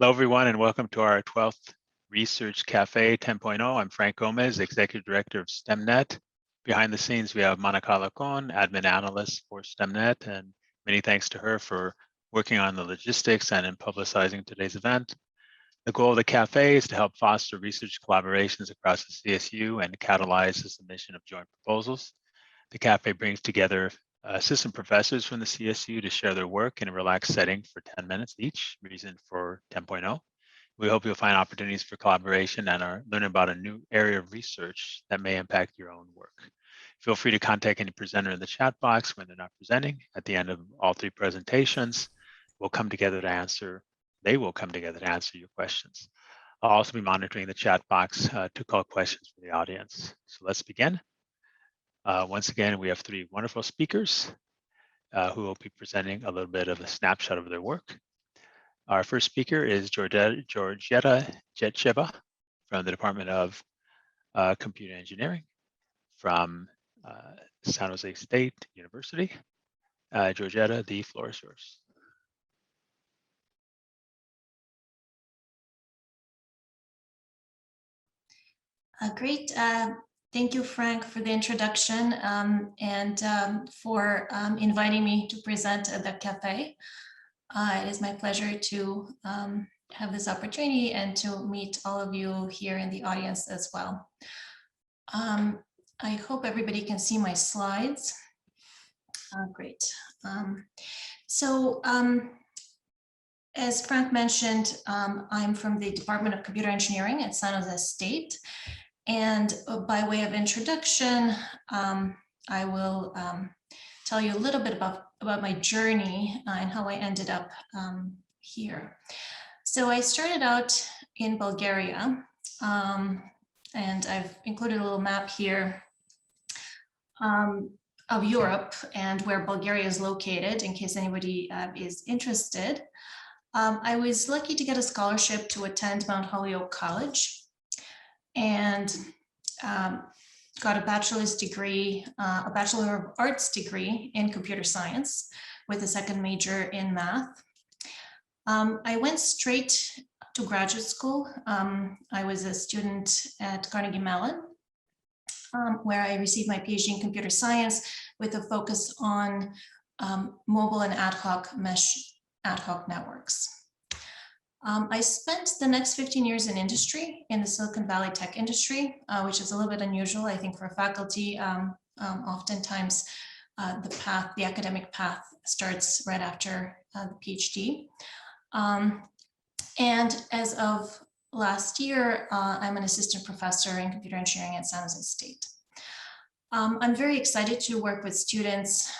Hello, everyone, and welcome to our 12th Research Cafe 10.0. I'm Frank Gomez, Executive Director of STEMnet. Behind the scenes, we have Monica Lacon, Admin Analyst for STEMnet, and many thanks to her for working on the logistics and in publicizing today's event. The goal of the cafe is to help foster research collaborations across the CSU and catalyze the submission of joint proposals. The cafe brings together assistant professors from the CSU to share their work in a relaxed setting for 10 minutes each, reason for 10.0. We hope you'll find opportunities for collaboration and are learning about a new area of research that may impact your own work. Feel free to contact any presenter in the chat box when they're not presenting. At the end of all three presentations, they will come together to answer your questions. I'll also be monitoring the chat box to call questions from the audience. So let's begin. Once again, we have three wonderful speakers who will be presenting a little bit of a snapshot of their work. Our first speaker is Jorjeta Jetcheva from the Department of Computer Engineering from San Jose State University. Jorjeta, the floor is yours. Great. Thank you, Frank, for the introduction and for inviting me to present at the cafe. It is my pleasure to have this opportunity and to meet all of you here in the audience as well. I hope everybody can see my slides. Great. As Frank mentioned, I'm from the Department of Computer Engineering at San Jose State. And by way of introduction, I will tell you a little bit about my journey and how I ended up here. So I started out in Bulgaria, and I've included a little map here of Europe and where Bulgaria is located in case anybody is interested. I was lucky to get a scholarship to attend Mount Holyoke College and got a bachelor's degree, a Bachelor of Arts degree in computer science with a second major in math. I went straight to graduate school. I was a student at Carnegie Mellon, where I received my PhD in computer science with a focus on mobile and ad hoc networks. I spent the next 15 years in industry, in the Silicon Valley tech industry, which is a little bit unusual, I think, for faculty. Oftentimes, the academic path starts right after the PhD. And as of last year, I'm an assistant professor in computer engineering at San Jose State. I'm very excited to work with students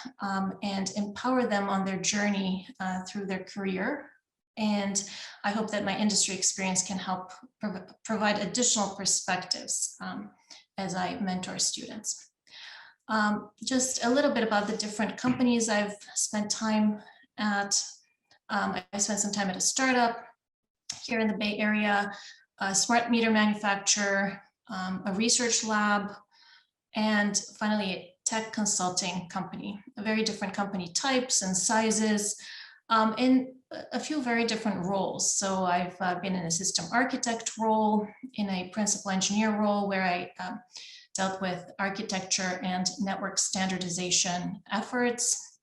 and empower them on their journey through their career. And I hope that my industry experience can help provide additional perspectives as I mentor students. Just a little bit about the different companies I've spent time at. I spent some time at a startup here in the Bay Area, a smart meter manufacturer, a research lab, and finally a tech consulting company, a very different company types and sizes, in a few very different roles. So I've been in a system architect role, in a principal engineer role where I dealt with architecture and network standardization efforts.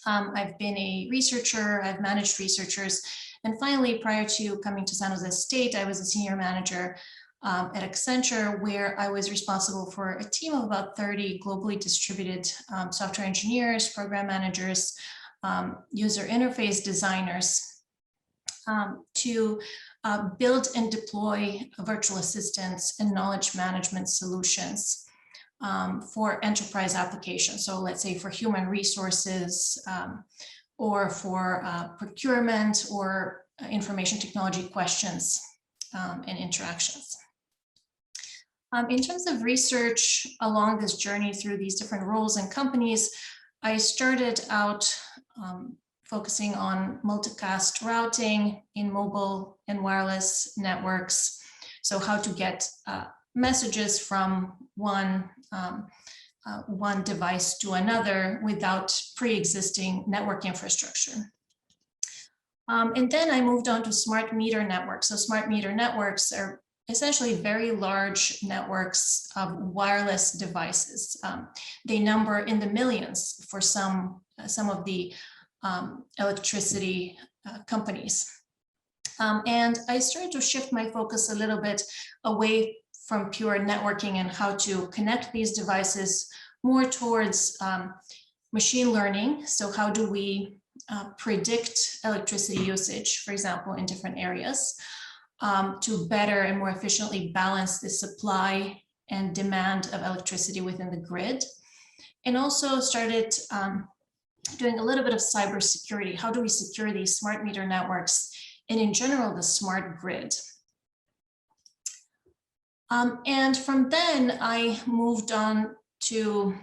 I've been a researcher, I've managed researchers, and finally, prior to coming to San Jose State, I was a senior manager at Accenture, where I was responsible for a team of about 30 globally distributed software engineers, program managers, user interface designers to build and deploy virtual assistants and knowledge management solutions for enterprise applications. So let's say for human resources or for procurement or information technology questions and interactions. In terms of research along this journey through these different roles and companies, I started out focusing on multicast routing in mobile and wireless networks. So how to get messages from one device to another without pre-existing network infrastructure. And then I moved on to smart meter networks. So smart meter networks are essentially very large networks of wireless devices. They number in the millions for some of the electricity companies. And I started to shift my focus a little bit away from pure networking and how to connect these devices more towards machine learning. So how do we predict electricity usage, for example, in different areas, to better and more efficiently balance the supply and demand of electricity within the grid. And also started doing a little bit of cybersecurity. How do we secure these smart meter networks and in general, the smart grid? And from then I moved on to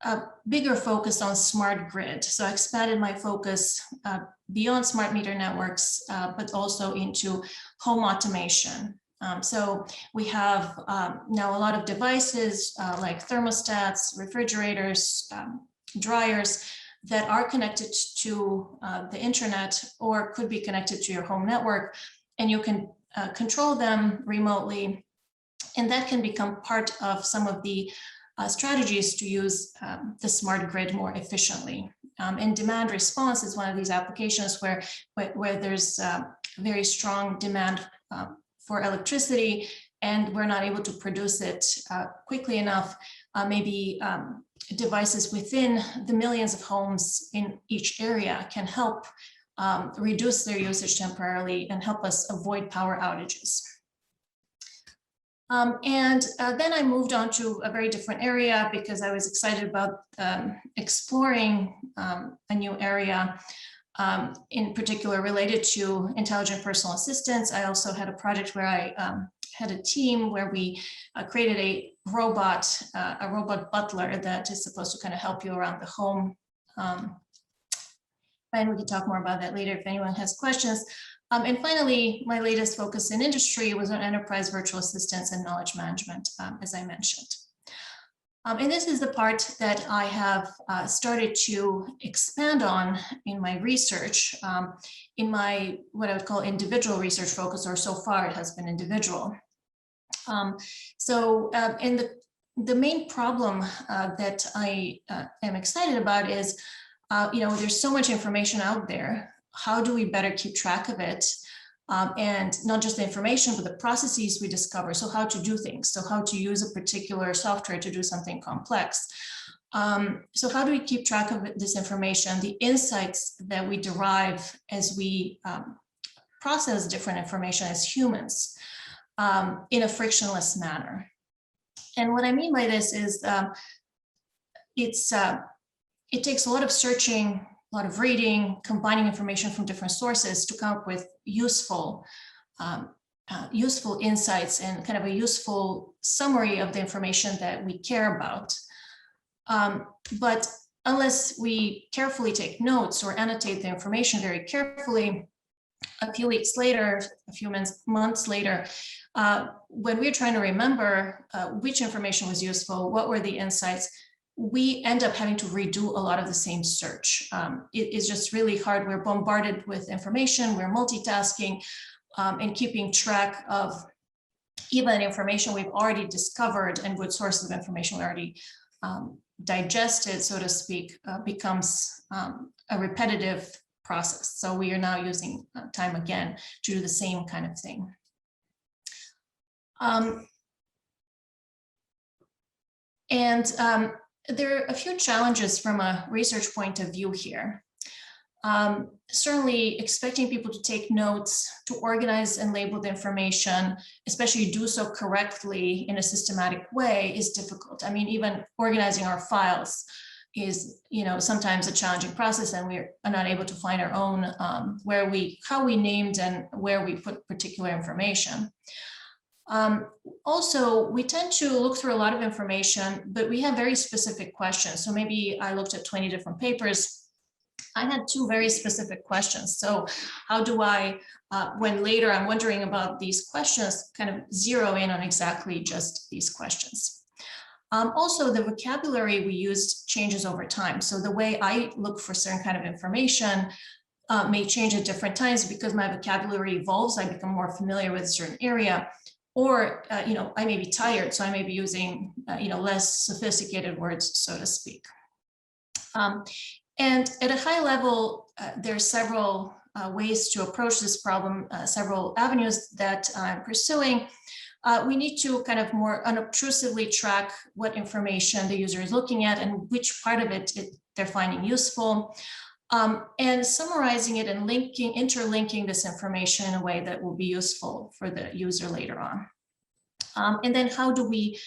a bigger focus on smart grid. So I expanded my focus beyond smart meter networks, but also into home automation. So we have now a lot of devices like thermostats, refrigerators, dryers that are connected to the internet or could be connected to your home network, and you can control them remotely. And that can become part of some of the strategies to use the smart grid more efficiently. And demand response is one of these applications where there's very strong demand for electricity and we're not able to produce it quickly enough. Maybe devices within the millions of homes in each area can help reduce their usage temporarily and help us avoid power outages. And then I moved on to a very different area because I was excited about exploring a new area, in particular related to intelligent personal assistants. I also had a project where I had a team where we created a robot butler that is supposed to kind of help you around the home. And we can talk more about that later if anyone has questions. And finally, my latest focus in industry was on enterprise virtual assistants and knowledge management, as I mentioned. And this is the part that I have started to expand on in my research, in my what I would call individual research focus, or so far it has been individual. And the main problem that I am excited about is, there's so much information out there. How do we better keep track of it? And not just the information, but the processes we discover. So how to do things. So how to use a particular software to do something complex. So how do we keep track of this information, the insights that we derive as we process different information as humans in a frictionless manner? And what I mean by this is it takes a lot of searching, a lot of reading, combining information from different sources to come up with useful insights and kind of a useful summary of the information that we care about. But unless we carefully take notes or annotate the information very carefully, a few weeks later, a few months later, when we're trying to remember which information was useful, what were the insights, we end up having to redo a lot of the same search. It is just really hard. We're bombarded with information, we're multitasking, and keeping track of even information we've already discovered and good sources of information we already digested, so to speak, becomes a repetitive process. So we are now using time again to do the same kind of thing. There are a few challenges from a research point of view here. Certainly expecting people to take notes, to organize and label the information, especially do so correctly in a systematic way, is difficult. I mean, even organizing our files is, sometimes a challenging process, and we're not able to find our own how we named and where we put particular information. Also, we tend to look through a lot of information, but we have very specific questions. So maybe I looked at 20 different papers. I had 2 very specific questions. So how do I, when later I'm wondering about these questions, kind of zero in on exactly just these questions? Also, the vocabulary we used changes over time. So the way I look for certain kind of information may change at different times because my vocabulary evolves. I become more familiar with a certain area, or I may be tired, so I may be using less sophisticated words, so to speak. And at a high level, there are several ways to approach this problem, several avenues that I'm pursuing. We need to kind of more unobtrusively track what information the user is looking at and which part of it they're finding useful, and summarizing it and interlinking this information in a way that will be useful for the user later on. And then how do we,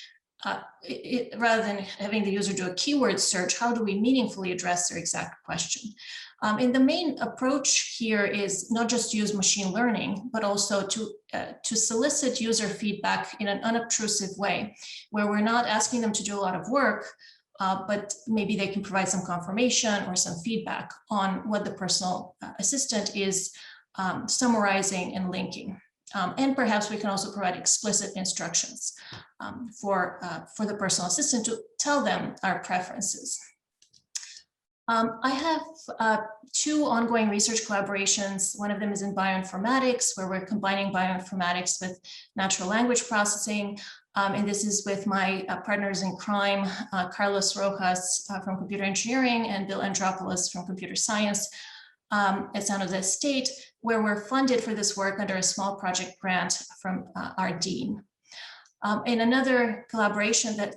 rather than having the user do a keyword search, how do we meaningfully address their exact question? And the main approach here is not just to use machine learning, but also to solicit user feedback in an unobtrusive way, where we're not asking them to do a lot of work, but maybe they can provide some confirmation or some feedback on what the personal assistant is summarizing and linking. And perhaps we can also provide explicit instructions for the personal assistant to tell them our preferences. I have two ongoing research collaborations. One of them is in bioinformatics, where we're combining bioinformatics with natural language processing. And this is with my partners in crime, Carlos Rojas from computer engineering and Bill Andropoulos from computer science at San Jose State, where we're funded for this work under a small project grant from our dean. In another collaboration that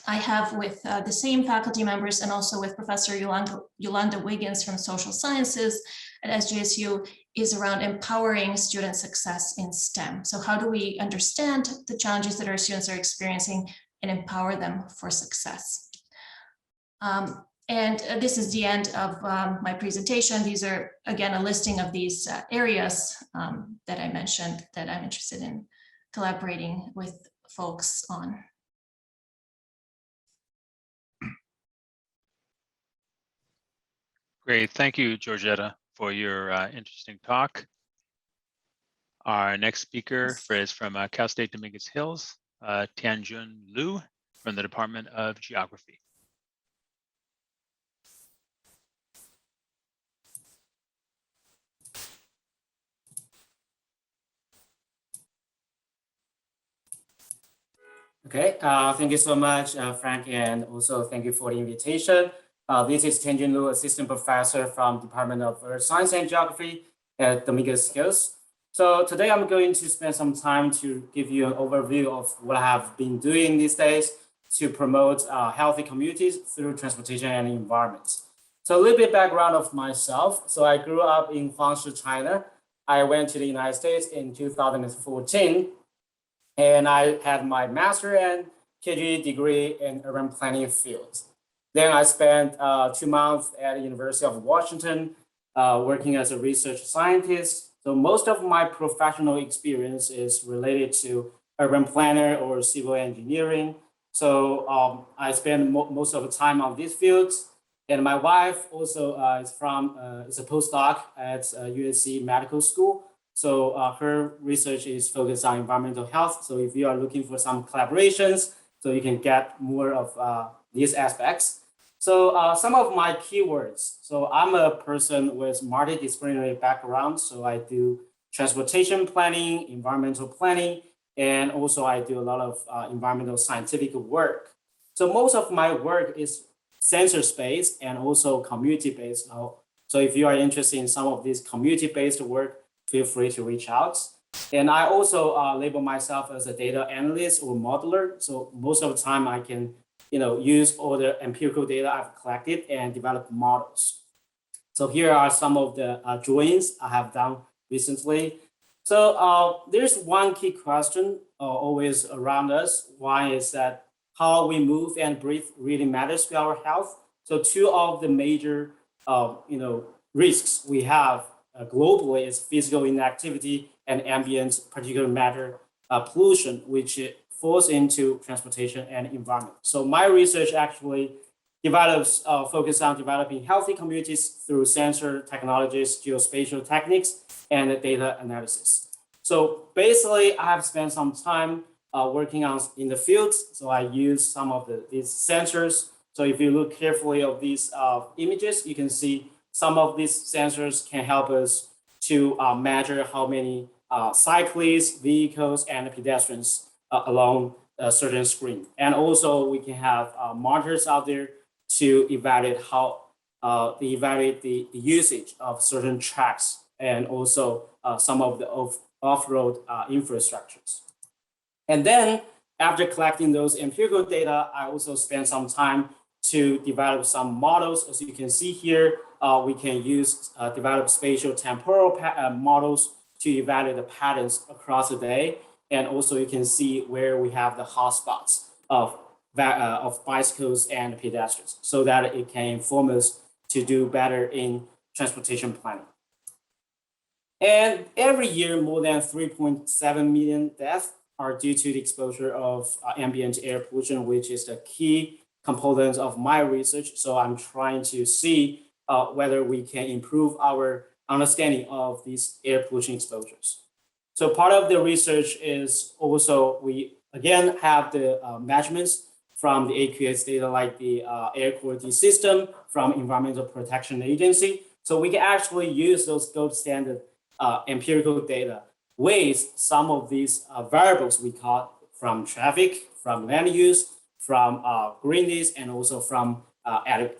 I have with the same faculty members and also with Professor Yolanda Wiggins from social sciences at SJSU is around empowering student success in STEM. So how do we understand the challenges that our students are experiencing and empower them for success? And this is the end of my presentation. These are, again, a listing of these areas that I mentioned that I'm interested in collaborating with folks on. Great, thank you, Jorjeta, for your interesting talk. Our next speaker is from Cal State Dominguez Hills, Tianjun Lu from the Department of Geography. Okay, thank you so much, Frank, and also thank you for the invitation. This is Tianjun Lu, Assistant Professor from Department of Earth Science and Geography at Dominguez Hills. So today I'm going to spend some time to give you an overview of what I have been doing these days to promote healthy communities through transportation and environment. So a little bit background of myself. So I grew up in Huangshi, China. I went to the United States in 2014. And I had my master and PhD degree in urban planning field. Then I spent 2 months at the University of Washington working as a research scientist. So most of my professional experience is related to urban planner or civil engineering. So I spend most of the time on these fields. And my wife also is a postdoc at USC Medical School. So her research is focused on environmental health. So if you are looking for some collaborations, so you can get more of these aspects. So some of my keywords. So I'm a person with multidisciplinary background. So I do transportation planning, environmental planning, and also I do a lot of environmental scientific work. So most of my work is sensor-based and also community-based. So if you are interested in some of this community-based work, feel free to reach out. And I also label myself as a data analyst or modeler. So most of the time I can use all the empirical data I've collected and develop models. So here are some of the drawings I have done recently. So there's one key question always around us. One is that how we move and breathe really matters to our health. So two of the major risks we have globally is physical inactivity and ambient particulate matter pollution, which falls into transportation and environment. So my research actually focus on developing healthy communities through sensor technologies, geospatial techniques, and data analysis. So basically, I have spent some time working in the field. So I use some of these sensors. So if you look carefully at these images, you can see some of these sensors can help us to measure how many cyclists, vehicles, and pedestrians along a certain screen. And also we can have monitors out there to evaluate the usage of certain tracks and also some of the off-road infrastructures. And then after collecting those empirical data, I also spent some time to develop some models. As you can see here, we can develop spatial temporal models to evaluate the patterns across the day. And also you can see where we have the hotspots of bicycles and pedestrians so that it can inform us to do better in transportation planning. And every year, more than 3.7 million deaths are due to the exposure of ambient air pollution, which is the key component of my research. So I'm trying to see whether we can improve our understanding of these air pollution exposures. So part of the research is also, we again have the measurements from the AQS data like the air quality system from Environmental Protection Agency. So we can actually use those gold standard empirical data with some of these variables we caught from traffic, from land use, from greenness, and also from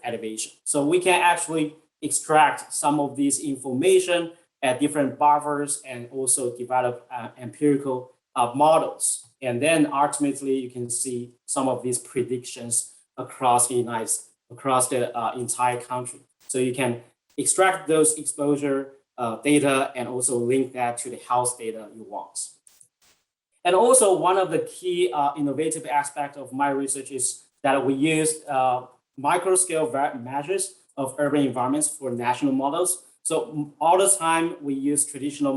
elevation. So we can actually extract some of this information at different buffers and also develop empirical models. And then ultimately you can see some of these predictions across the entire country. So you can extract those exposure data and also link that to the health data you want. And also one of the key innovative aspects of my research is that we use micro-scale measures of urban environments for national models. So all the time we use traditional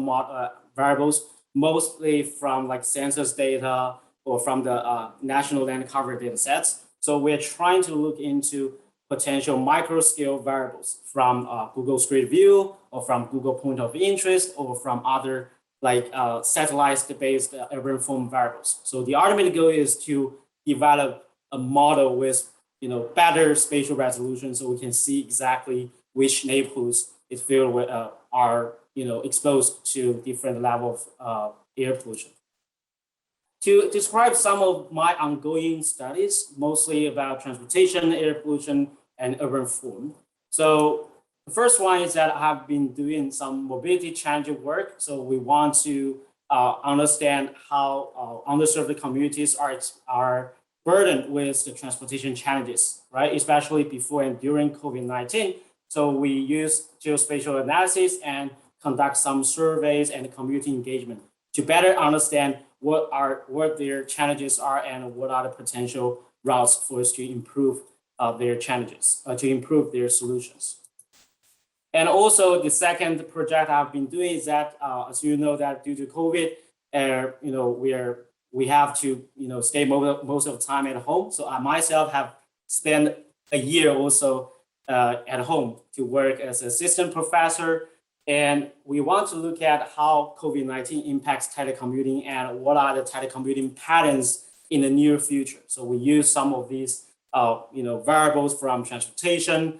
variables, mostly from like census data or from the national land cover data sets. So we're trying to look into potential micro-scale variables from Google Street View or from Google Point of Interest or from other like satellite-based urban form variables. So the ultimate goal is to develop a model with better spatial resolution so we can see exactly which neighborhoods is filled with are exposed to different levels of air pollution. To describe some of my ongoing studies, mostly about transportation, air pollution, and urban form. So the first one is that I have been doing some mobility challenge work. So we want to understand how underserved communities are burdened with the transportation challenges, right? Especially before and during COVID-19. So we use geospatial analysis and conduct some surveys and community engagement to better understand what their challenges are and what are the potential routes for us to improve their challenges, to improve their solutions. And also the second project I've been doing is that, as you know, that due to COVID, we have to stay most of the time at home. So I myself have spent a year also at home to work as assistant professor. And we want to look at how COVID-19 impacts telecommuting and what are the telecommuting patterns in the near future. So we use some of these variables from transportation,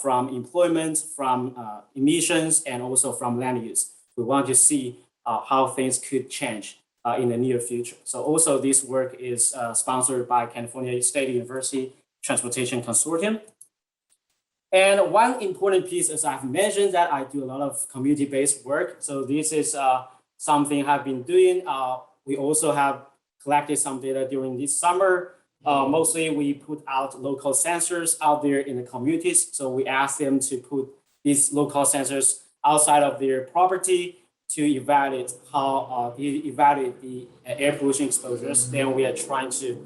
from employment, from emissions, and also from land use. We want to see how things could change in the near future. So also this work is sponsored by California State University Transportation Consortium. And one important piece, as I've mentioned, that I do a lot of community-based work. So this is something I've been doing. We also have collected some data during this summer. Mostly we put out local sensors out there in the communities. So we ask them to put these local sensors outside of their property to evaluate how the air pollution exposures. Then we are trying to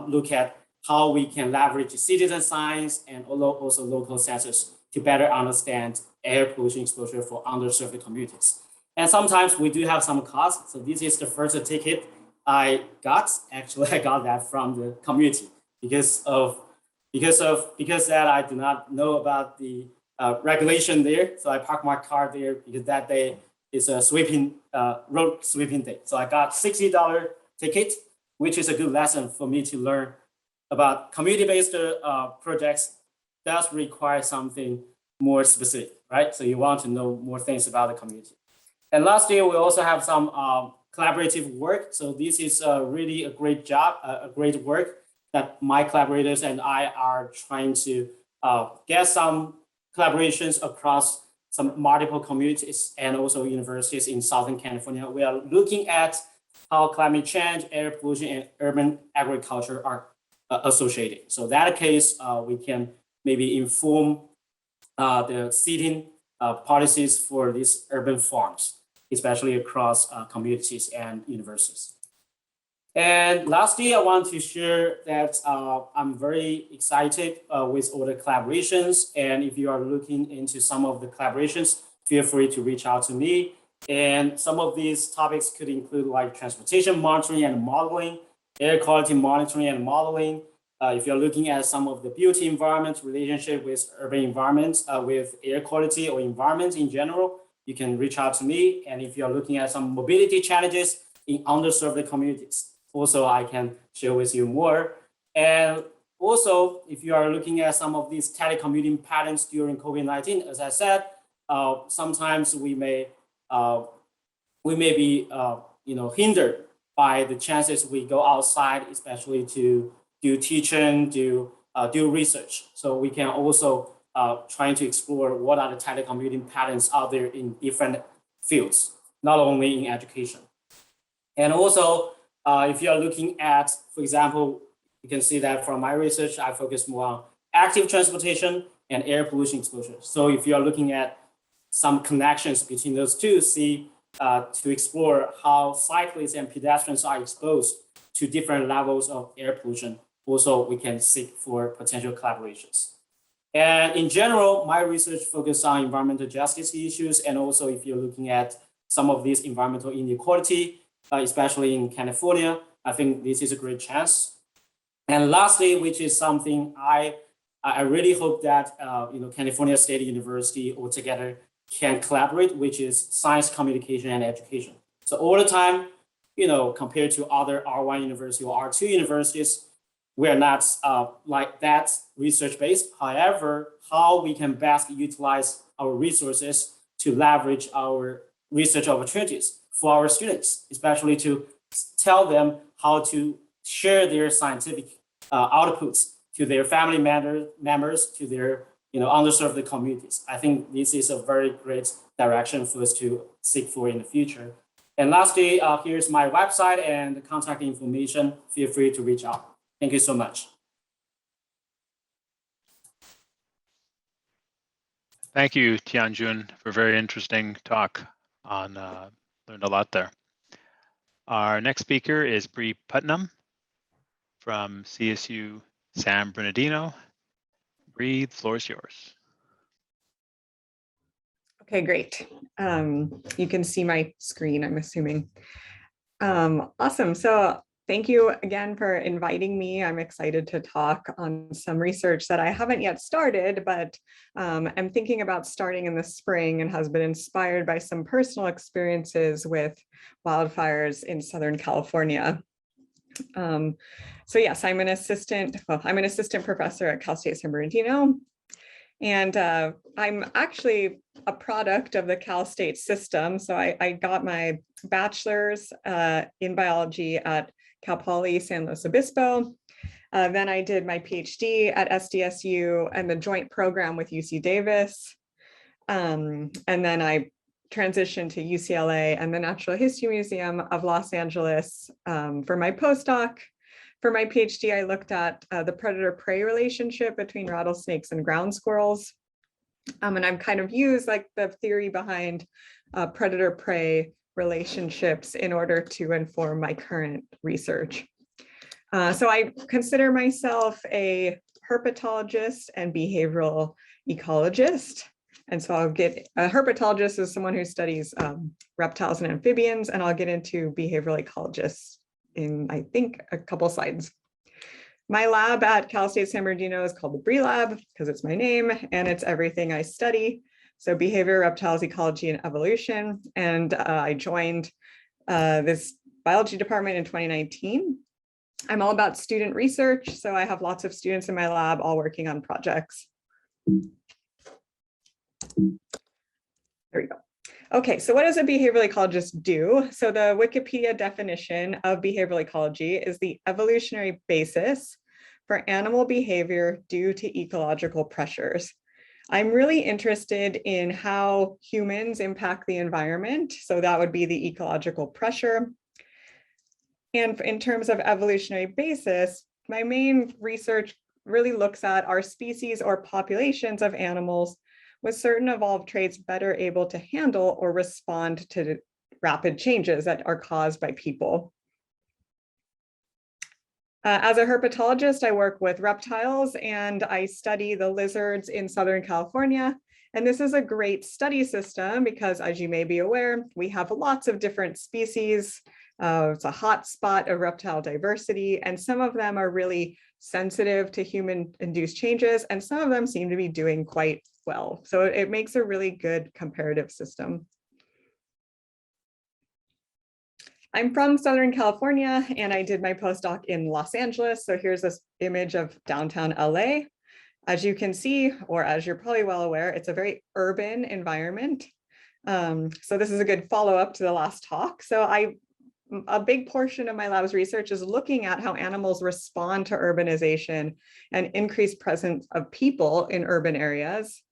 look at how we can leverage citizen science and also local sensors to better understand air pollution exposure for underserved communities. And sometimes we do have some costs. So this is the first ticket I got. Actually, I got that from the community because that I do not know about the regulation there. So I parked my car there because that day is a road sweeping day. So I got $60 ticket, which is a good lesson for me to learn about community-based projects does require something more specific, right? So you want to know more things about the community. And lastly, we also have some collaborative work. So this is really a great job, a great work that my collaborators and I are trying to get some collaborations across some multiple communities and also universities in Southern California. We are looking at how climate change, air pollution, and urban agriculture are associated. So that case, we can maybe inform the seeding policies for these urban farms, especially across communities and universities. And lastly, I want to share that I'm very excited with all the collaborations. And if you are looking into some of the collaborations, feel free to reach out to me. And some of these topics could include like transportation monitoring and modeling, air quality monitoring and modeling. If you're looking at some of the built environment relationship with urban environments, with air quality or environment in general, you can reach out to me. And if you're looking at some mobility challenges in underserved communities, also I can share with you more. And also, if you are looking at some of these telecommuting patterns during COVID-19, as I said, sometimes we may be hindered by the chances we go outside, especially to do teaching, do research. So we can also try to explore what are the telecommuting patterns out there in different fields, not only in education. And also, if you are looking at, for example, you can see that from my research, I focus more on active transportation and air pollution exposure. So if you are looking at some connections between those two, to explore how cyclists and pedestrians are exposed to different levels of air pollution, also we can seek for potential collaborations. And in general, my research focuses on environmental justice issues, and also if you're looking at some of these environmental inequality, especially in California, I think this is a great chance. And lastly, which is something I really hope that California State University altogether can collaborate, which is science communication and education. So all the time, compared to other R1 university or R2 universities, we are not like that research-based. However, how we can best utilize our resources to leverage our research opportunities for our students, especially to tell them how to share their scientific outputs to their family members, to their underserved communities. I think this is a very great direction for us to seek for in the future. And lastly, here's my website and contact information. Feel free to reach out. Thank you so much. Thank you, Tianjun, for a very interesting talk on, learned a lot there. Our next speaker is Breanna Putman from CSU San Bernardino. Bree, the floor is yours. Okay, great. You can see my screen, I'm assuming. Awesome. So thank you again for inviting me. I'm excited to talk on some research that I haven't yet started, but I'm thinking about starting in the spring and has been inspired by some personal experiences with wildfires in Southern California. So yes, I'm an assistant professor at Cal State San Bernardino. And I'm actually a product of the Cal State system. So I got my bachelor's in biology at Cal Poly San Luis Obispo. Then I did my PhD at SDSU and the joint program with UC Davis. And then I transitioned to UCLA and the Natural History Museum of Los Angeles for my postdoc. For my PhD, I looked at the predator-prey relationship between rattlesnakes and ground squirrels. And I've kind of used like the theory behind predator-prey relationships in order to inform my current research. So I consider myself a herpetologist and behavioral ecologist. And so I'll get a herpetologist is someone who studies reptiles and amphibians, and I'll get into behavioral ecologists in, I think, a couple slides. My lab at Cal State San Bernardino is called the Bree Lab because it's my name and it's everything I study. So behavior, reptiles, ecology, and evolution. And I joined this biology department in 2019. I'm all about student research. So I have lots of students in my lab all working on projects. There we go. Okay, so what does a behavioral ecologist do? So the Wikipedia definition of behavioral ecology is the evolutionary basis for animal behavior due to ecological pressures. I'm really interested in how humans impact the environment. So that would be the ecological pressure. And in terms of evolutionary basis, my main research really looks at our species or populations of animals with certain evolved traits better able to handle or respond to rapid changes that are caused by people. As a herpetologist, I work with reptiles and I study the lizards in Southern California. And this is a great study system because, as you may be aware, we have lots of different species. It's a hot spot of reptile diversity, and some of them are really sensitive to human-induced changes, and some of them seem to be doing quite well. So it makes a really good comparative system. I'm from Southern California and I did my postdoc in Los Angeles. So here's this image of downtown LA. As you can see, or as you're probably well aware, it's a very urban environment. So this is a good follow-up to the last talk. So a big portion of my lab's research is looking at how animals respond to urbanization and increased presence of people in urban areas.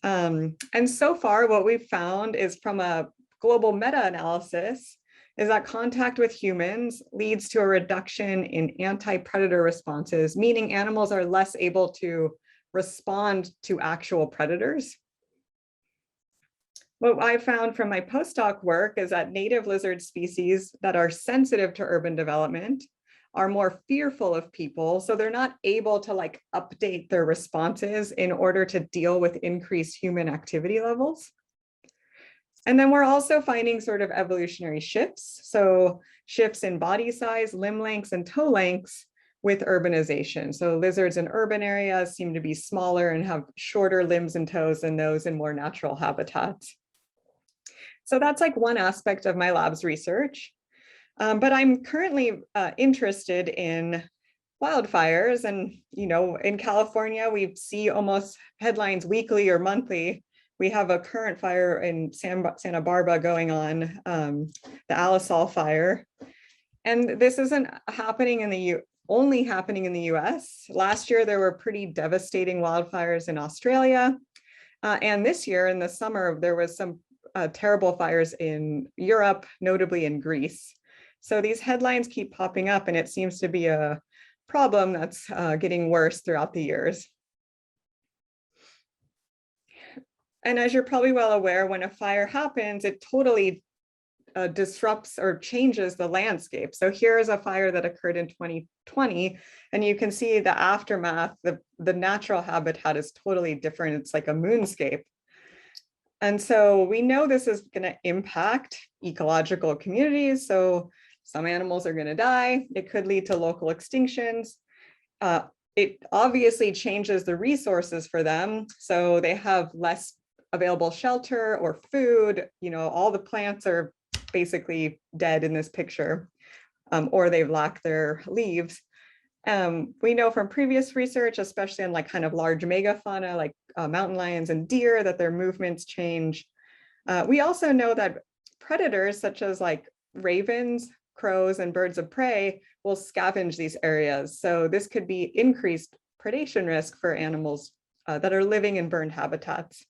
And so far, what we've found is from a global meta-analysis is that contact with humans leads to a reduction in anti-predator responses, meaning animals are less able to respond to actual predators. What I found from my postdoc work is that native lizard species that are sensitive to urban development are more fearful of people. So they're not able to like update their responses in order to deal with increased human activity levels. And then we're also finding sort of evolutionary shifts. So shifts in body size, limb lengths, and toe lengths with urbanization. So lizards in urban areas seem to be smaller and have shorter limbs and toes than those in more natural habitats. So that's like one aspect of my lab's research. But I'm currently interested in wildfires. And, you know, in California, we see almost headlines weekly or monthly. We have a current fire in Santa Barbara going on, the Alisal fire. And this isn't happening only happening in the US. Last year, there were pretty devastating wildfires in Australia. And this year in the summer, there was some terrible fires in Europe, notably in Greece. So these headlines keep popping up and it seems to be a problem that's getting worse throughout the years. And as you're probably well aware, when a fire happens, it totally disrupts or changes the landscape. So here is a fire that occurred in 2020, and you can see the aftermath, the natural habitat is totally different. It's like a moonscape. And so we know this is going to impact ecological communities. So some animals are going to die. It could lead to local extinctions. It obviously changes the resources for them. So they have less available shelter or food. You know, all the plants are basically dead in this picture, or they've lacked their leaves. We know from previous research, especially on like kind of large megafauna like mountain lions and deer, that their movements change. We also know that predators such as like ravens, crows, and birds of prey will scavenge these areas. So this could be increased predation risk for animals that are living in burned habitats.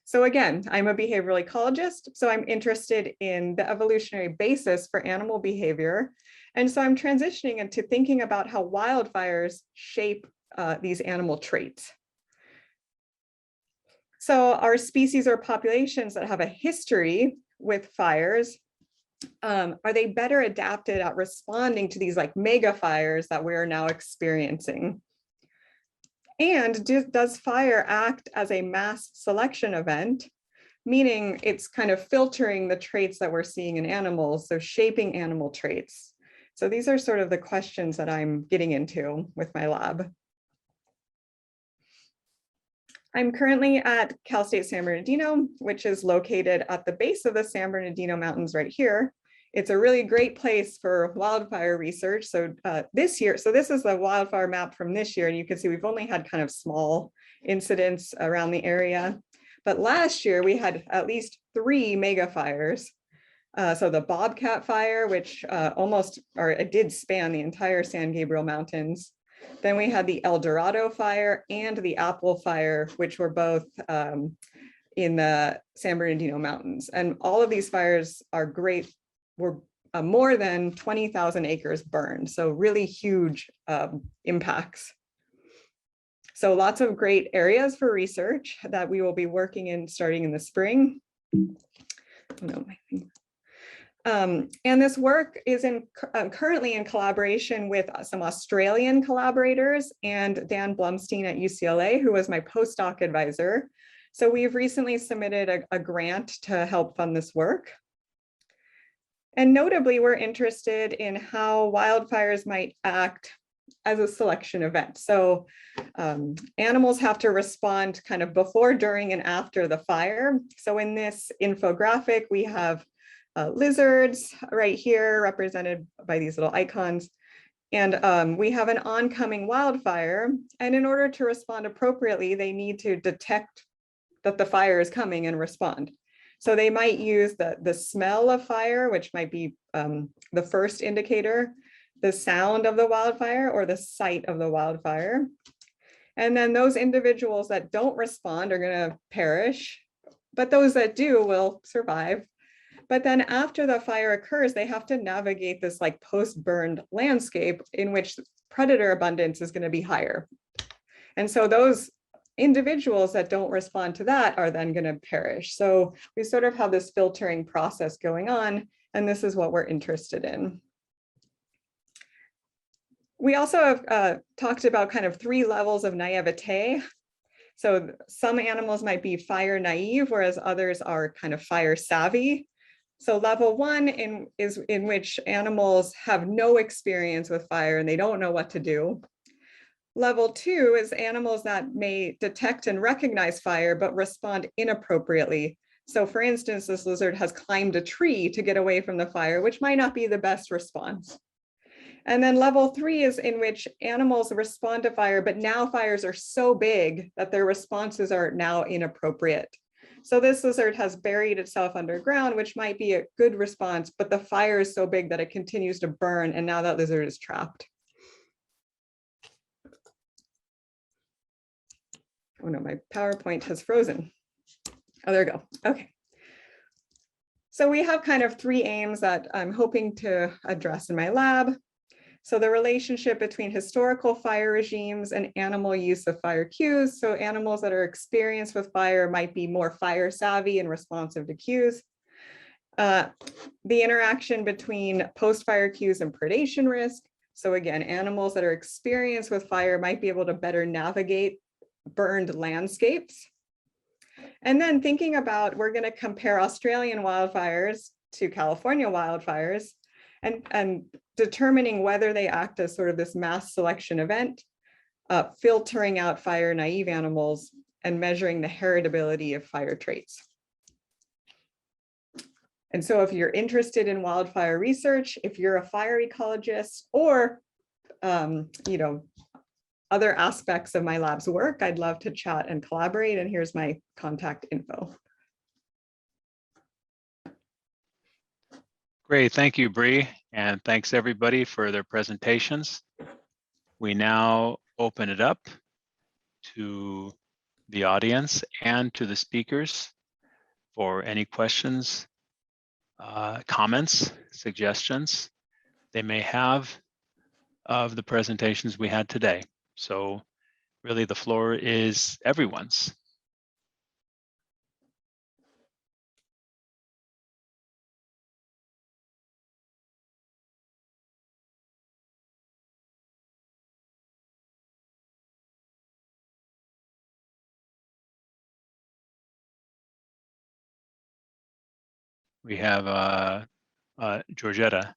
So again, I'm a behavioral ecologist, so I'm interested in the evolutionary basis for animal behavior. And so I'm transitioning into thinking about how wildfires shape these animal traits. So our species or populations that have a history with fires, are they better adapted at responding to these like mega fires that we're now experiencing? And does fire act as a mass selection event, meaning it's kind of filtering the traits that we're seeing in animals, so shaping animal traits? So these are sort of the questions that I'm getting into with my lab. I'm currently at Cal State San Bernardino, which is located at the base of the San Bernardino Mountains right here. It's a really great place for wildfire research. So this year, so this is the wildfire map from this year, and you can see we've only had kind of small incidents around the area. But last year we had at least 3 mega fires. So the Bobcat fire, which it did span the entire San Gabriel Mountains. Then we had the El Dorado fire and the Apple fire, which were both in the San Bernardino Mountains. And all of these fires were more than 20,000 acres burned. So really huge impacts. So lots of great areas for research that we will be working in starting in the spring. And this work is currently in collaboration with some Australian collaborators and Dan Blumstein at UCLA, who was my postdoc advisor. So we've recently submitted a grant to help fund this work. And notably, we're interested in how wildfires might act as a selection event. So animals have to respond kind of before, during, and after the fire. So in this infographic, we have lizards right here represented by these little icons. And we have an oncoming wildfire. And in order to respond appropriately, they need to detect that the fire is coming and respond. So they might use the smell of fire, which might be the first indicator, the sound of the wildfire, or the sight of the wildfire. And then those individuals that don't respond are going to perish, but those that do will survive. But then after the fire occurs, they have to navigate this like post-burned landscape in which predator abundance is going to be higher. And so those individuals that don't respond to that are then going to perish. So we sort of have this filtering process going on, and this is what we're interested in. We also have talked about kind of 3 levels of naivete. So some animals might be fire naive, whereas others are kind of fire savvy. So level 1 is in which animals have no experience with fire and they don't know what to do. Level 2 is animals that may detect and recognize fire, but respond inappropriately. So for instance, this lizard has climbed a tree to get away from the fire, which might not be the best response. And then level 3 is in which animals respond to fire, but now fires are so big that their responses are now inappropriate. So this lizard has buried itself underground, which might be a good response, but the fire is so big that it continues to burn, and now that lizard is trapped. Oh no, my PowerPoint has frozen. Oh, there we go. Okay. So we have kind of 3 aims that I'm hoping to address in my lab. So the relationship between historical fire regimes and animal use of fire cues. So animals that are experienced with fire might be more fire savvy and responsive to cues. The interaction between post-fire cues and predation risk. So again, animals that are experienced with fire might be able to better navigate burned landscapes. And then thinking about, we're going to compare Australian wildfires to California wildfires and determining whether they act as sort of this mass selection event, filtering out fire naive animals and measuring the heritability of fire traits. And so if you're interested in wildfire research, if you're a fire ecologist or other aspects of my lab's work, I'd love to chat and collaborate. And here's my contact info. Great, thank you, Bree, and thanks everybody for their presentations. We now open it up to the audience and to the speakers for any questions, comments, suggestions they may have of the presentations we had today. So really the floor is everyone's. We have Jorjeta.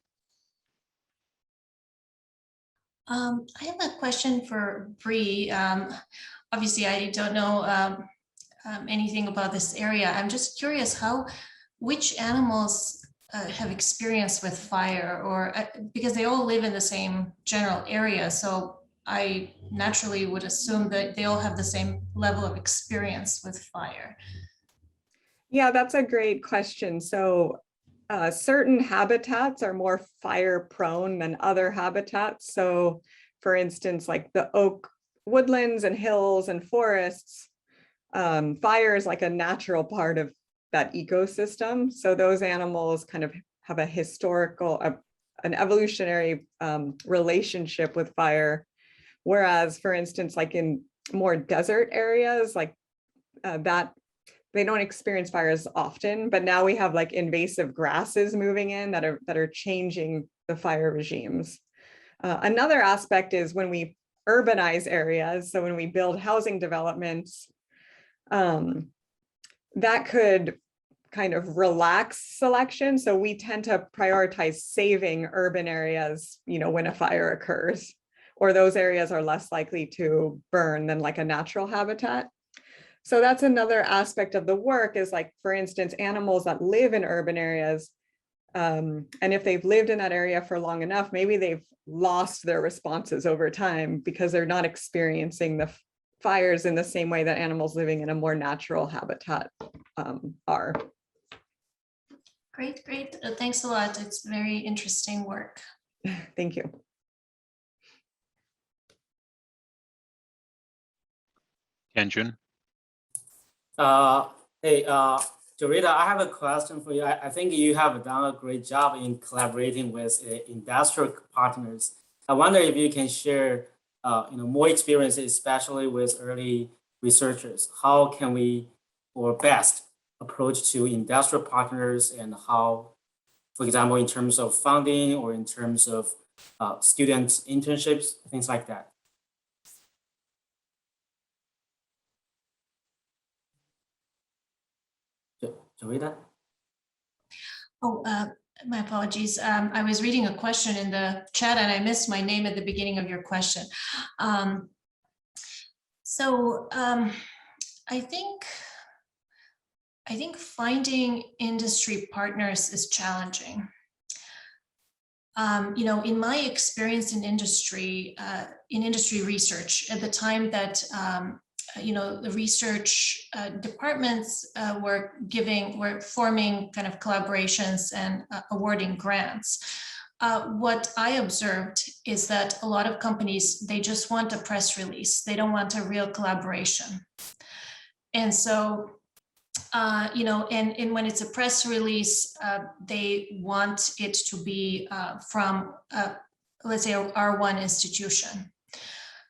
I have a question for Bree. Obviously, I don't know anything about this area. I'm just curious which animals have experience with fire, or because they all live in the same general area. So I naturally would assume that they all have the same level of experience with fire. Yeah, that's a great question. So certain habitats are more fire prone than other habitats. So for instance, like the oak woodlands and hills and forests, fire is like a natural part of that ecosystem. So those animals kind of have a historical, an evolutionary relationship with fire. Whereas, for instance, like in more desert areas, like that, they don't experience fire as often, but now we have like invasive grasses moving in that are changing the fire regimes. Another aspect is when we urbanize areas. So when we build housing developments, that could kind of relax selection. So we tend to prioritize saving urban areas, you know, when a fire occurs, or those areas are less likely to burn than like a natural habitat. So that's another aspect of the work is like, for instance, animals that live in urban areas. And if they've lived in that area for long enough, maybe they've lost their responses over time because they're not experiencing the fires in the same way that animals living in a more natural habitat are. Great, great. Thanks a lot. It's very interesting work. Thank you. Tianjun. Hey, Jorjeta, I have a question for you. I think you have done a great job in collaborating with industrial partners. I wonder if you can share more experiences, especially with early researchers. How can we, or best, approach to industrial partners, and how, for example, in terms of funding or in terms of student internships, things like that? Jorjeta? Oh, my apologies. I was reading a question in the chat and I missed my name at the beginning of your question. I think finding industry partners is challenging. In my experience in industry research, at the time that the research departments were forming kind of collaborations and awarding grants. What I observed is that a lot of companies, they just want a press release. They don't want a real collaboration. And so, and when it's a press release, they want it to be from, let's say, a R1 institution.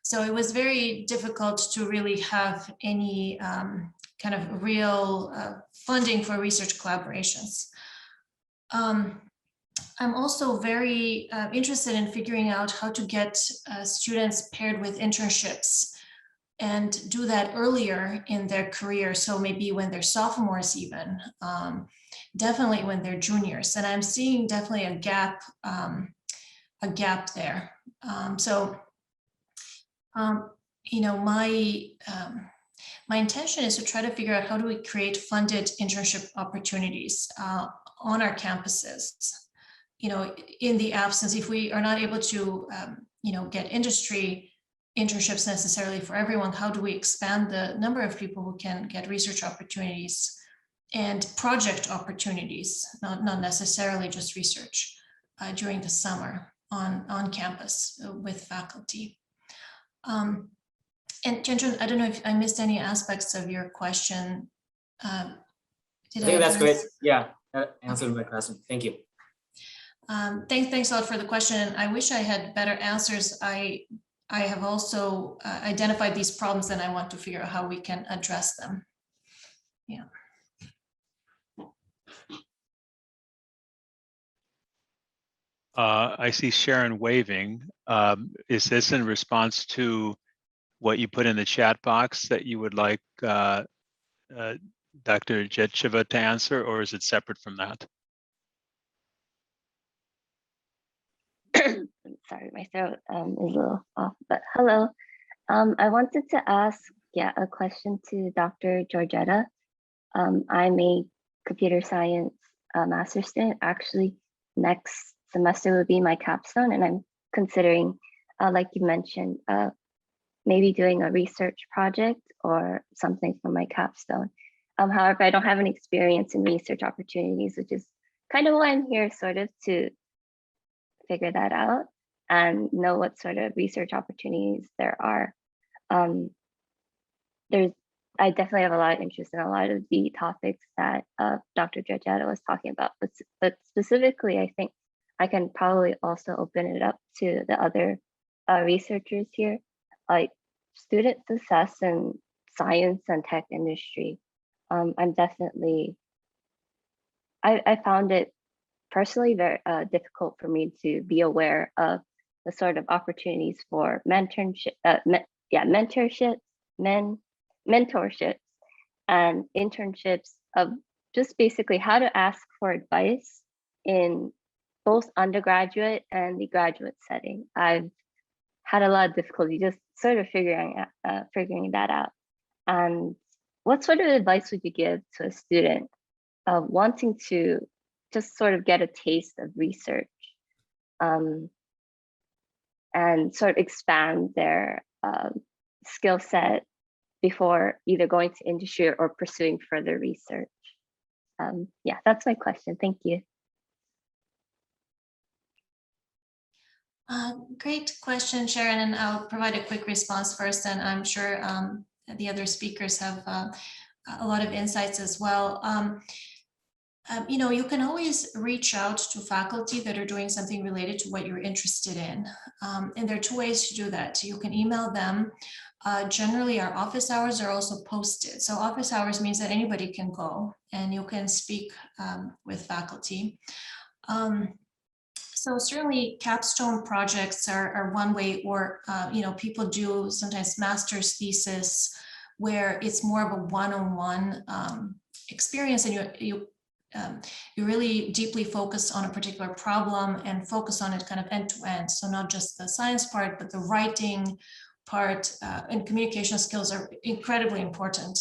So it was very difficult to really have any kind of real funding for research collaborations. I'm also very interested in figuring out how to get students paired with internships and do that earlier in their career. So maybe when they're sophomores even, definitely when they're juniors. And I'm seeing definitely a gap there. My intention is to try to figure out how do we create funded internship opportunities on our campuses. In the absence, if we are not able to, get industry internships necessarily for everyone, how do we expand the number of people who can get research opportunities and project opportunities, not necessarily just research, during the summer on campus with faculty. And Tianjun, I don't know if I missed any aspects of your question. I think that's great. Yeah, that answered my question. Thank you. Thanks a lot for the question. I wish I had better answers. I have also identified these problems and I want to figure out how we can address them. Yeah. I see Sharon waving. Is this in response to what you put in the chat box that you would like Dr. Jetcheva to answer, or is it separate from that? Sorry, my throat is a little off, but hello. I wanted to ask, a question to Dr. Jorjeta. I'm a computer science master's student. Actually, next semester would be my capstone, and I'm considering like you mentioned, maybe doing a research project or something for my capstone. However, I don't have any experience in research opportunities, which is kind of why I'm here, sort of to figure that out and know what sort of research opportunities there are. I definitely have a lot of interest in a lot of the topics that Dr. Jorjeta was talking about, but specifically, I think I can probably also open it up to the other researchers here, like student success in science and tech industry. I'm definitely, I found it personally very difficult for me to be aware of the sort of opportunities for mentorships, mentorships and internships of just basically how to ask for advice in both undergraduate and the graduate setting. I've had a lot of difficulty just sort of figuring that out. And what sort of advice would you give to a student wanting to just sort of get a taste of research and sort of expand their skill set before either going to industry or pursuing further research? Yeah, that's my question. Thank you. Great question, Sharon, and I'll provide a quick response first, and I'm sure the other speakers have a lot of insights as well. You can always reach out to faculty that are doing something related to what you're interested in. And there are two ways to do that. You can email them. Generally, our office hours are also posted. So office hours means that anybody can go and you can speak with faculty. So certainly capstone projects are one way, or people do sometimes master's thesis where it's more of a one-on-one experience, and you really deeply focus on a particular problem and focus on it kind of end to end. So not just the science part, but the writing part and communication skills are incredibly important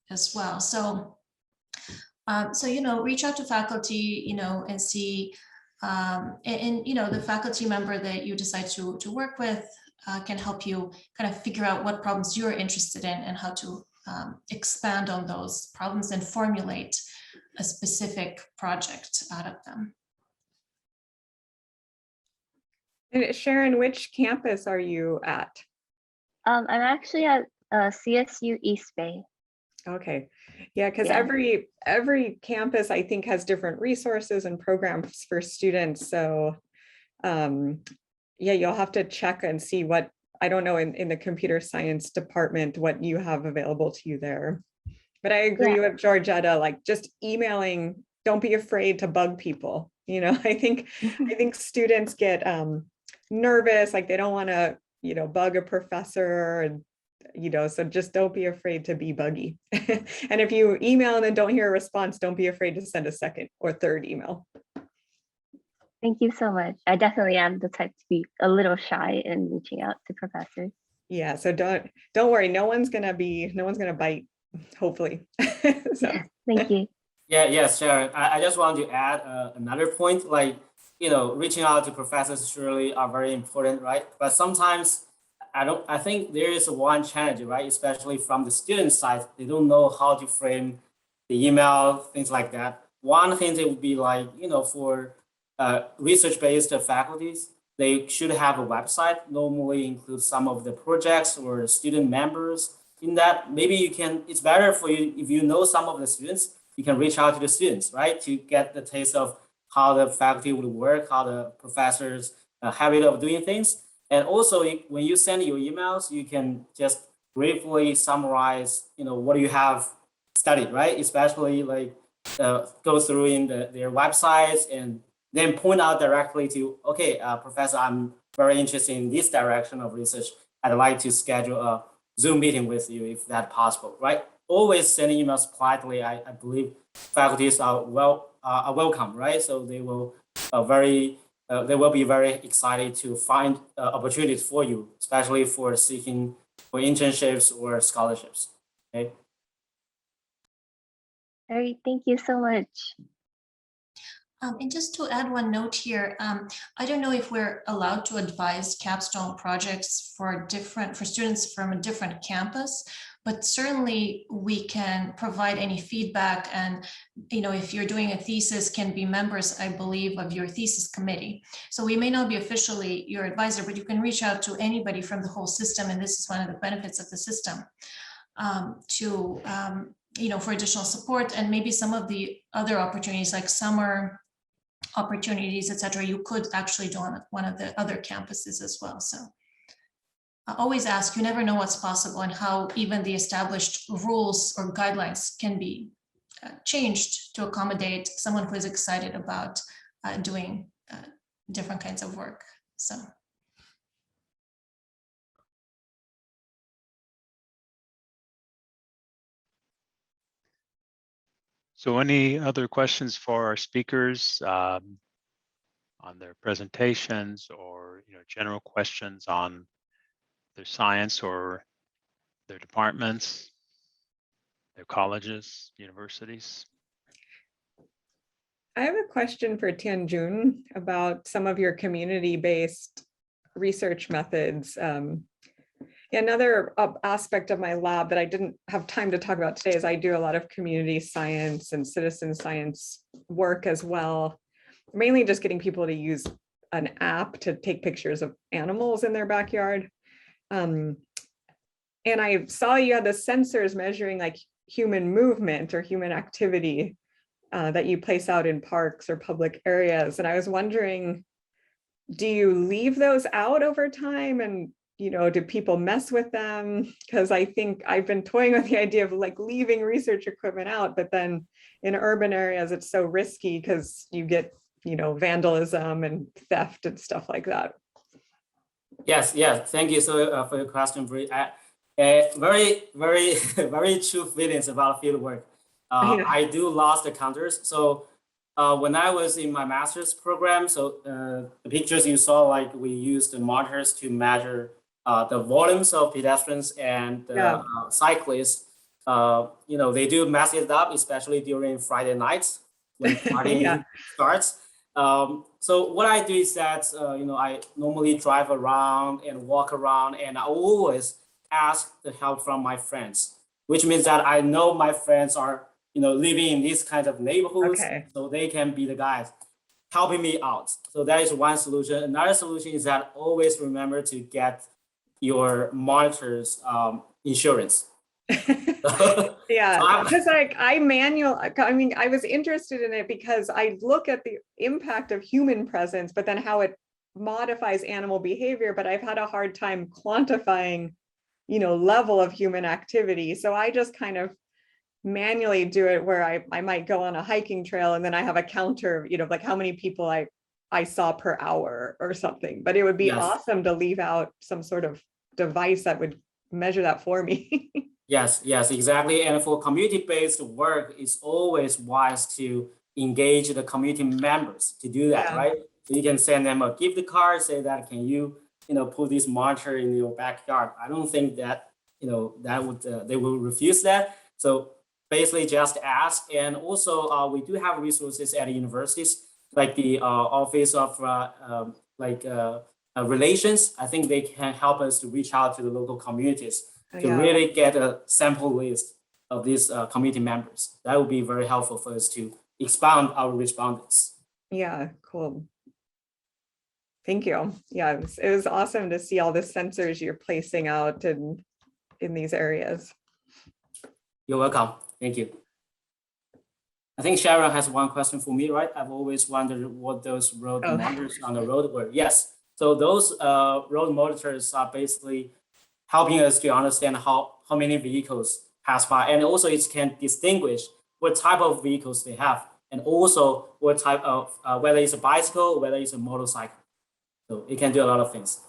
as well. So, reach out to faculty, and see, the faculty member that you decide to work with can help you kind of figure out what problems you're interested in and how to expand on those problems and formulate a specific project out of them. And Sharon, which campus are you at? I'm actually at CSU East Bay. Okay, yeah, because Yeah. every campus I think has different resources and programs for students. So yeah, you'll have to check and see what, I don't know, in the computer science department, what you have available to you there. But I agree with Jorjeta, like just emailing, don't be afraid to bug people. I think students get nervous, like they don't want to, bug a professor, and so just don't be afraid to be buggy. And if you email and then don't hear a response, don't be afraid to send a second or third email. Thank you so much. I definitely am the type to be a little shy in reaching out to professors. Yeah, so don't worry, no one's gonna bite, hopefully. So. Yeah, thank you. Yes, Sharon. I just want to add another point, like, reaching out to professors surely are very important, right? But sometimes I think there is one challenge, right? Especially from the student side, they don't know how to frame the email, things like that. One thing it would be like, for research-based faculties, they should have a website, normally include some of the projects or student members in that. Maybe it's better for you if you know some of the students, you can reach out to the students, right? To get the taste of how the faculty would work, how the professors' habit of doing things. And also when you send your emails, you can just briefly summarize, what you have studied, right? Especially like go through in their websites and then point out directly to, okay, professor, I'm very interested in this direction of research. I'd like to schedule a Zoom meeting with you if that's possible, right? Always sending emails politely. I believe faculties are welcome, right? So they will be very excited to find opportunities for you, especially for seeking for internships or scholarships. Okay. All right, thank you so much. And just to add one note here, I don't know if we're allowed to advise capstone projects for students from a different campus, but certainly we can provide any feedback. And if you're doing a thesis, can be members, I believe, of your thesis committee. So we may not be officially your advisor, but you can reach out to anybody from the whole system, and this is one of the benefits of the system, for additional support. And maybe some of the other opportunities like summer opportunities, etc., you could actually do on one of the other campuses as well. So I always ask, you never know what's possible and how even the established rules or guidelines can be changed to accommodate someone who is excited about doing different kinds of work. So any other questions for our speakers on their presentations, or general questions on their science or their departments, their colleges, universities? I have a question for Tianjun about some of your community-based research methods. Another aspect of my lab that I didn't have time to talk about today is I do a lot of community science and citizen science work as well, mainly just getting people to use an app to take pictures of animals in their backyard. And I saw you had the sensors measuring like human movement or human activity that you place out in parks or public areas. And I was wondering, do you leave those out over time? And do people mess with them? Because I think I've been toying with the idea of like leaving research equipment out, but then in urban areas, it's so risky because you get, vandalism and theft and stuff like that. Yes. Thank you for your question, Bree. Very, very, very true feelings about field work. Yeah. I do lost the counters. So when I was in my master's program, the pictures you saw, like we used the monitors to measure the volumes of pedestrians and cyclists. They do mess it up, especially during Friday nights when party starts. So what I do is that, I normally drive around and walk around, and I always ask the help from my friends, which means that I know my friends are, living in these kinds of neighborhoods, so they can be the guys helping me out. So that is one solution. Another solution is that always remember to get your monitors insurance. Yeah, because I was interested in it because I look at the impact of human presence, but then how it modifies animal behavior, but I've had a hard time quantifying, level of human activity. So I just kind of manually do it where I might go on a hiking trail and then I have a counter, like how many people I saw per hour or something. But it would be awesome to leave out some sort of device that would measure that for me. Yes, exactly. And for community-based work, it's always wise to engage the community members to do that, right? So you can send them a gift card, say that, can you, put this monitor in your backyard? I don't think that, that would, they will refuse that. So basically just ask. And also we do have resources at universities, like the Office of Relations. I think they can help us to reach out to the local communities to really get a sample list of these community members. That would be very helpful for us to expand our respondents. Yeah, cool. Thank you. Yeah, it was awesome to see all the sensors you're placing out in these areas. You're welcome. Thank you. I think Sharon has one question for me, right? I've always wondered what those road monitors on the road were. Yes. So those road monitors are basically helping us to understand how many vehicles pass by. And also it can distinguish what type of vehicles they have, and also what type of, whether it's a bicycle, whether it's a motorcycle. So it can do a lot of things.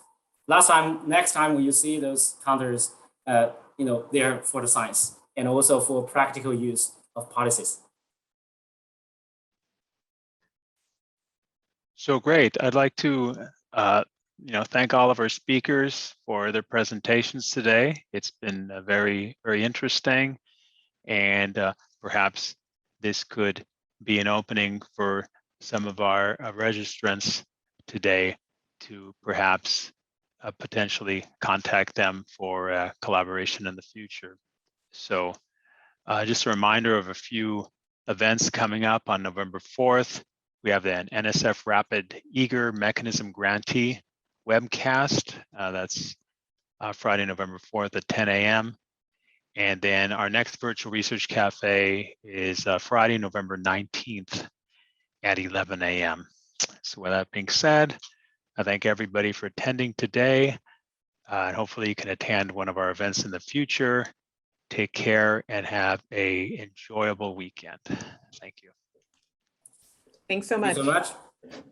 Next time when you see those counters, they're for the science and also for practical use of policies. So great. I'd like to thank all of our speakers for their presentations today. It's been very, very interesting, and perhaps this could be an opening for some of our registrants today to perhaps potentially contact them for collaboration in the future. So just a reminder of a few events coming up on November 4th. We have an NSF Rapid Eager Mechanism Grantee webcast. That's Friday, November 4th at 10 a.m. And then our next virtual research cafe is Friday, November 19th at 11 a.m. So with that being said, I thank everybody for attending today. And hopefully you can attend one of our events in the future. Take care and have an enjoyable weekend. Thank you. Thanks so Thank much. you so much.